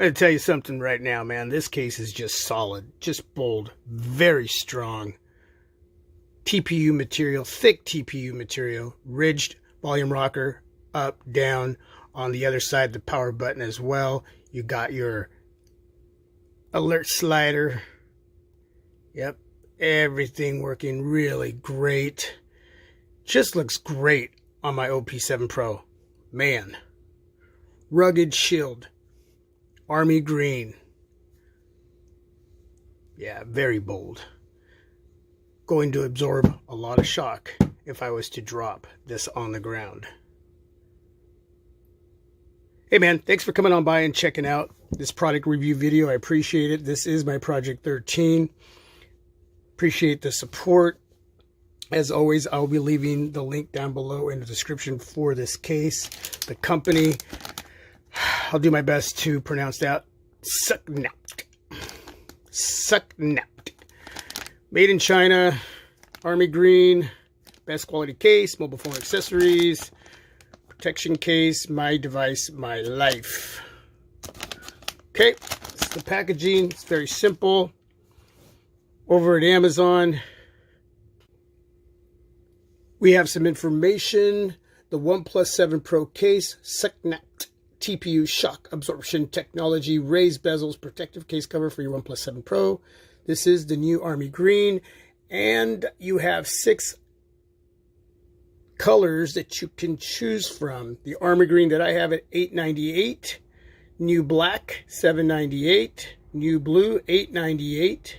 going to tell you something right now, man. This case is just solid, just bold, very strong. TPU material, thick TPU material, ridged volume rocker, up, down. On the other side, the power button as well. You got your alert slider. Yep, everything working really great. Just looks great on my OP7 Pro. Man. Rugged shield. Army green. Yeah, very bold. Going to absorb a lot of shock if I was to drop this on the ground. Hey man, thanks for coming on by and checking out this product review video. I appreciate it. This is my Project 13. Appreciate the support. As always, I'll be leaving the link down below in the description for this case. The company, I'll do my best to pronounce that. Sucnakp. Sucnakp. Made in China. Army green. Best quality case. Mobile phone accessories. Protection case. My device, my life. Okay. This is the packaging. It's very simple. Over at Amazon, we have some information. The OnePlus 7 Pro case, Sucnakp TPU shock absorption technology, raised bezels, protective case cover for your OnePlus 7 Pro. This is the new Army green, and you have 6 colors that you can choose from. The Army green that I have at $898, new black $798, new blue $898.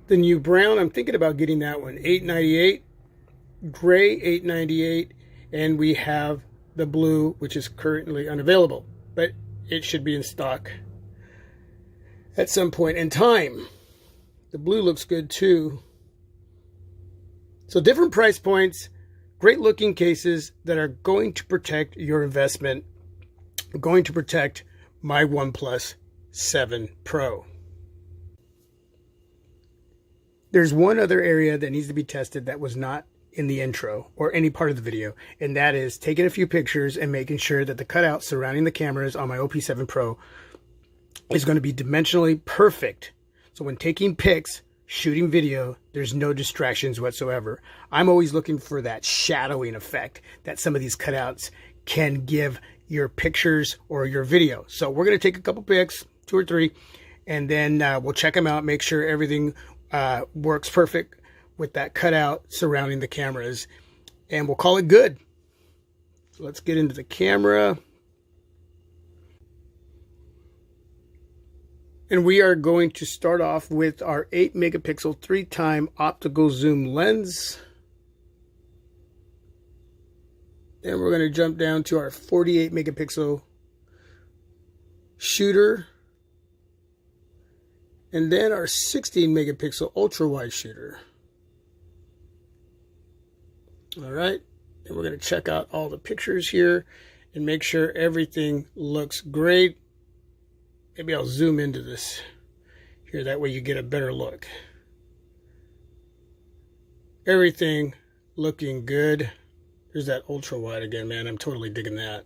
The new brown, I'm thinking about getting that one, $898. Gray, $898. And we have the blue, which is currently unavailable. But it should be in stock at some point in time. The blue looks good too. So different price points, great looking cases that are going to protect your investment, going to protect my OnePlus 7 Pro. There's one other area that needs to be tested that was not in the intro or any part of the video, and that is taking a few pictures and making sure that the cutout surrounding the cameras on my OP7 Pro is going to be dimensionally perfect. So when taking pics, shooting video, there's no distractions whatsoever. I'm always looking for that shadowing effect that some of these cutouts can give your pictures or your video. So we're going to take a couple pics, 2 or 3, and then we'll check them out, make sure everything works perfect with that cutout surrounding the cameras, and we'll call it good. So let's get into the camera. And we are going to start off with our 8 megapixel 3x optical zoom lens. Then we're going to jump down to our 48 megapixel shooter. And then our 16 megapixel ultra wide shooter. All right, and we're going to check out all the pictures here and make sure everything looks great. Maybe I'll zoom into this here, that way you get a better look. Everything looking good. There's that ultra wide again, man. I'm totally digging that.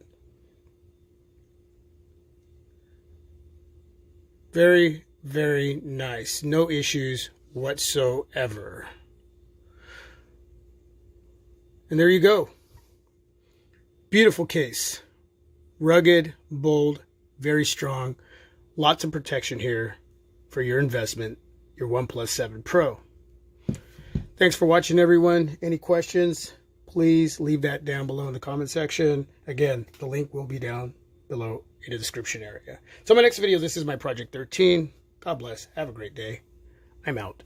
Very, very nice. No issues whatsoever. And there you go. Beautiful case. Rugged, bold, very strong. Lots of protection here for your investment, your OnePlus 7 Pro. Thanks for watching, everyone. Any questions, please leave that down below in the comment section. Again, the link will be down below in the description area. So my next video, this is my Project 13. God bless. Have a great day. I'm out.